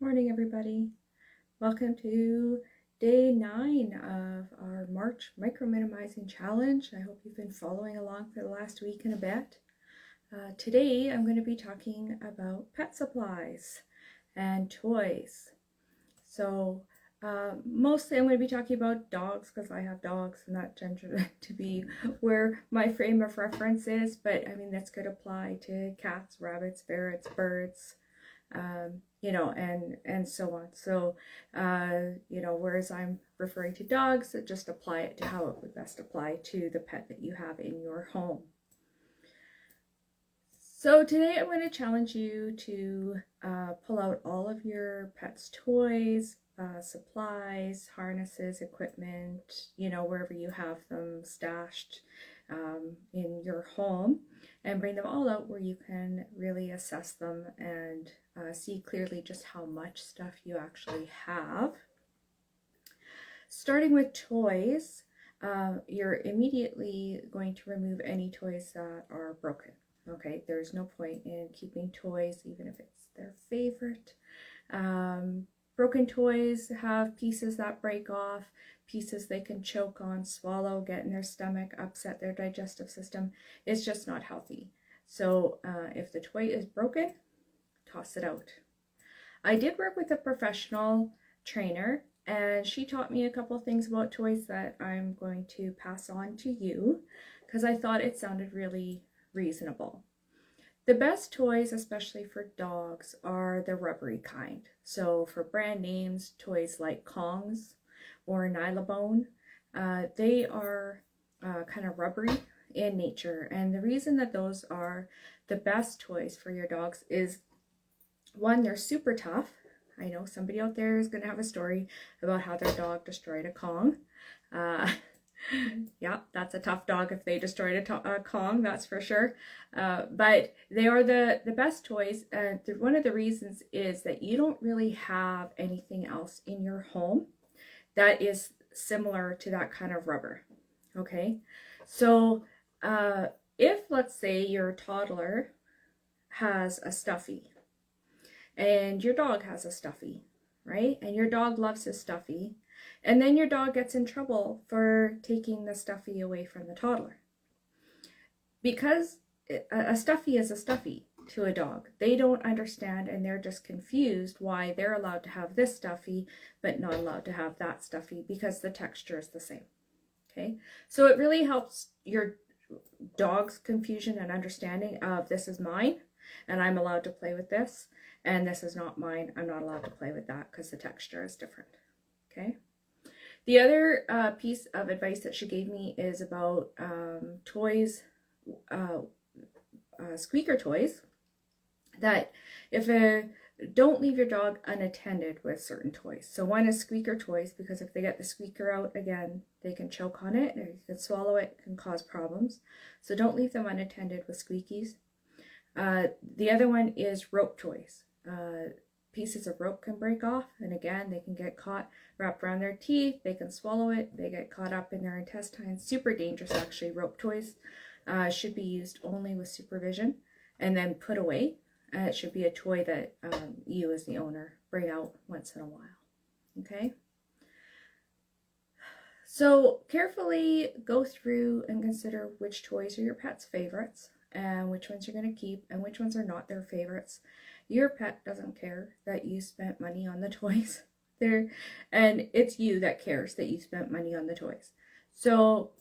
Morning, everybody. Welcome to day 9 of our March Micro Minimizing Challenge. I hope you've been following along for the last week and a bit. Today, I'm going to be talking about pet supplies and toys. So, mostly I'm going to be talking about dogs because I have dogs and that tends to be where my frame of reference is. But I mean, this could apply to cats, rabbits, ferrets, birds, and so on. So, whereas I'm referring to dogs, just apply it to how it would best apply to the pet that you have in your home. So today I'm going to challenge you to pull out all of your pet's toys, supplies, harnesses, equipment, wherever you have them stashed in your home, and bring them all out where you can really assess them and see clearly just how much stuff you actually have. Starting with toys, you're immediately going to remove any toys that are broken. Okay, there's no point in keeping toys, even if it's their favorite. Broken toys have pieces that break off, pieces they can choke on, swallow, get in their stomach, upset their digestive system. It's just not healthy. So if the toy is broken, toss it out. I did work with a professional trainer, and she taught me a couple things about toys that I'm going to pass on to you because I thought it sounded really reasonable. The best toys, especially for dogs, are the rubbery kind. So for brand names, toys like Kongs or Nylabone, they are kind of rubbery in nature. And the reason that those are the best toys for your dogs is, one, they're super tough. I know somebody out there is going to have a story about how their dog destroyed a Kong. Yeah, that's a tough dog if they destroyed a Kong, that's for sure. But they are the best toys. One of the reasons is that you don't really have anything else in your home that is similar to that kind of rubber. Okay, so if, let's say, your toddler has a stuffy and your dog has a stuffy, right? And your dog loves his stuffy, and then your dog gets in trouble for taking the stuffy away from the toddler. Because a stuffy is a stuffy to a dog. They don't understand, and they're just confused why they're allowed to have this stuffy but not allowed to have that stuffy, because the texture is the same. Okay, so it really helps your dog's confusion and understanding of, this is mine and I'm allowed to play with this, and this is not mine, I'm not allowed to play with that because the texture is different. Okay. The other piece of advice that she gave me is about toys, squeaker toys, that don't leave your dog unattended with certain toys. So one is squeaker toys, because if they get the squeaker out again, they can choke on it, or you can swallow it, can cause problems. So don't leave them unattended with squeakies. The other one is rope toys. Pieces of rope can break off, and again, they can get caught, wrapped around their teeth, they can swallow it, they get caught up in their intestines. Super dangerous, actually. Rope toys should be used only with supervision and then put away. It should be a toy that you as the owner bring out once in a while. Okay? So carefully go through and consider which toys are your pet's favorites and which ones you're going to keep and which ones are not their favorites. Your pet doesn't care that you spent money on the toys. And it's you that cares that you spent money on the toys. So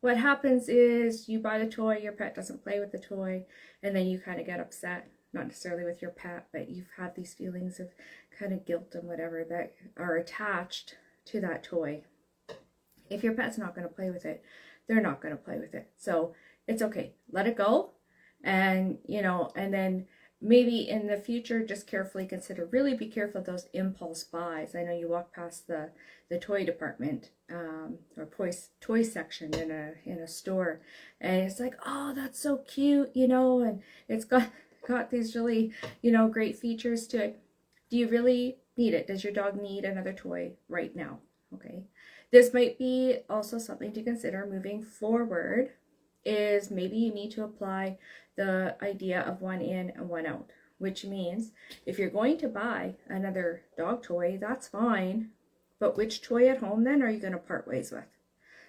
what happens is you buy the toy, your pet doesn't play with the toy, and then you kind of get upset. Not necessarily with your pet, but you've had these feelings of kind of guilt and whatever that are attached to that toy. If your pet's not going to play with it, they're not going to play with it. So it's okay. Let it go. And, and then maybe in the future, just carefully consider, really be careful of those impulse buys. I know you walk past the toy department or toy section in a store, and it's like, oh, that's so cute, and it's got these really, great features to it. Do you really need it? Does your dog need another toy right now? Okay. This might be also something to consider moving forward, is maybe you need to apply the idea of one in and one out. which means if you're going to buy another dog toy, that's fine. But which toy at home then are you going to part ways with?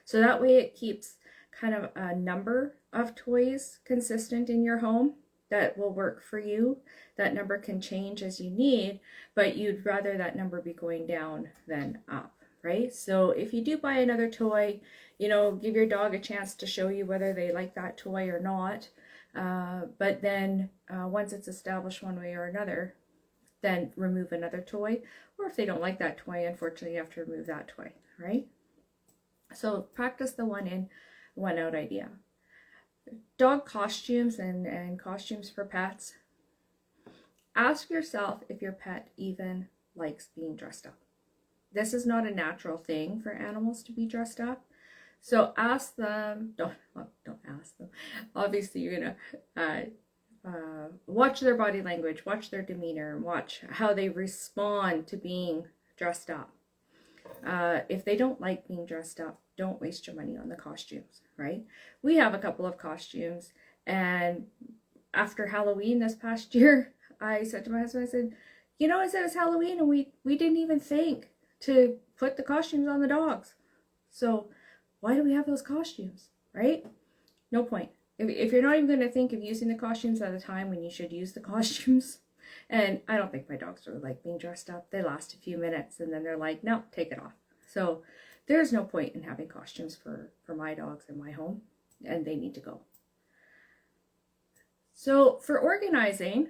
So that way it keeps kind of a number of toys consistent in your home that will work for you. That number can change as you need, but you'd rather that number be going down than up, right? So if you do buy another toy, you know, give your dog a chance to show you whether they like that toy or not. But then once it's established one way or another, then remove another toy. Or if they don't like that toy, unfortunately, you have to remove that toy, right? So practice the one in, one out idea. Dog costumes and costumes for pets. Ask yourself if your pet even likes being dressed up. This is not a natural thing for animals to be dressed up. So ask them, don't ask them. Obviously you're gonna watch their body language, watch their demeanor, watch how they respond to being dressed up. If they don't like being dressed up, don't waste your money on the costumes, right? We have a couple of costumes, and after Halloween this past year, I said to my husband, I said, you know, I said it's Halloween and we didn't even think to put the costumes on the dogs. So why do we have those costumes, right? No point. If you're not even going to think of using the costumes at a time when you should use the costumes, and I don't think my dogs really like being dressed up. They last a few minutes and then they're like, no, take it off. So there's no point in having costumes for my dogs in my home, and they need to go. So for organizing,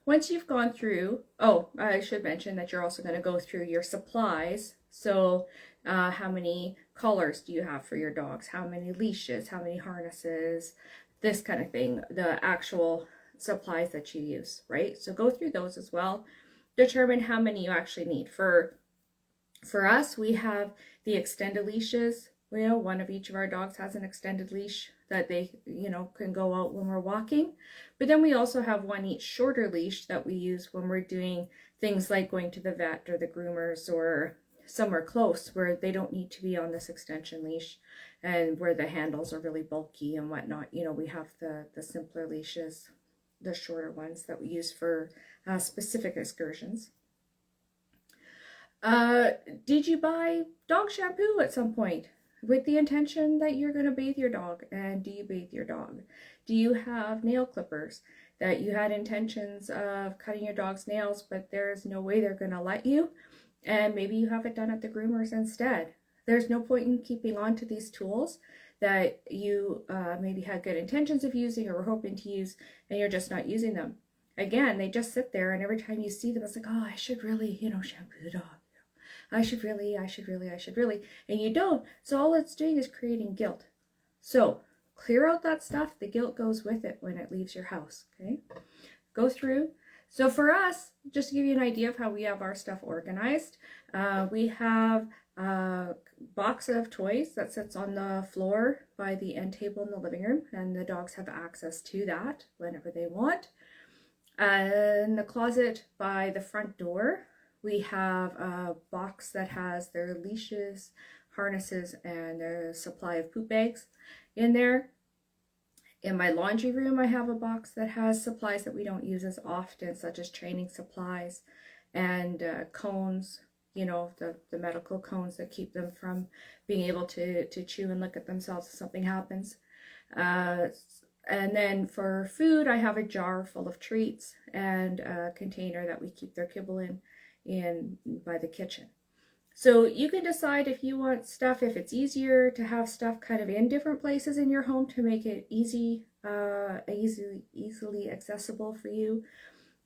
once you've gone through, oh, I should mention that you're also going to go through your supplies. So how many collars do you have for your dogs? How many leashes? How many harnesses? This kind of thing, the actual supplies that you use, right? So go through those as well. Determine how many you actually need. For us, we have the extended leashes. You know, one of each of our dogs has an extended leash that they, you know, can go out when we're walking. But then we also have one each shorter leash that we use when we're doing things like going to the vet or the groomers or somewhere close where they don't need to be on this extension leash and where the handles are really bulky and whatnot. You know, we have the simpler leashes, the shorter ones that we use for specific excursions. Did you buy dog shampoo at some point with the intention that you're going to bathe your dog? And do you bathe your dog? Do you have nail clippers that you had intentions of cutting your dog's nails, but there's no way they're going to let you? And maybe you have it done at the groomers instead. There's no point in keeping on to these tools that you maybe had good intentions of using or were hoping to use, and you're just not using them. Again, they just sit there, and every time you see them, it's like, oh, I should really, you know, shampoo the dog. I should really, and you don't. So all it's doing is creating guilt. So clear out that stuff. The guilt goes with it when it leaves your house, okay? Go through. So for us, just to give you an idea of how we have our stuff organized, we have a box of toys that sits on the floor by the end table in the living room, and the dogs have access to that whenever they want. In the closet by the front door, we have a box that has their leashes, harnesses, and a supply of poop bags in there. In my laundry room, I have a box that has supplies that we don't use as often, such as training supplies and cones, you know, the medical cones that keep them from being able to chew and lick at themselves if something happens. And then for food, I have a jar full of treats and a container that we keep their kibble in by the kitchen. So you can decide if you want stuff, if it's easier to have stuff kind of in different places in your home to make it easily accessible for you,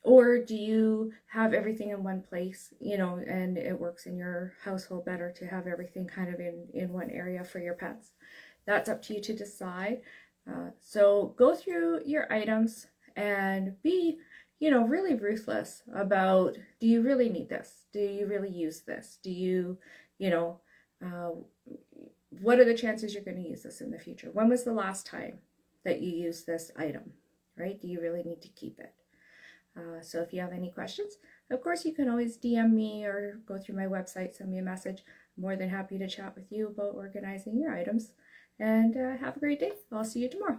or do you have everything in one place, you know, and it works in your household better to have everything kind of in one area for your pets. That's up to you to decide. So go through your items and be, you know, really ruthless about, do you really need this? Do you really use this? Do you, you know, what are the chances you're going to use this in the future? When was the last time that you used this item, right? Do you really need to keep it? So if you have any questions, of course, you can always DM me or go through my website, send me a message. I'm more than happy to chat with you about organizing your items. And have a great day. I'll see you tomorrow.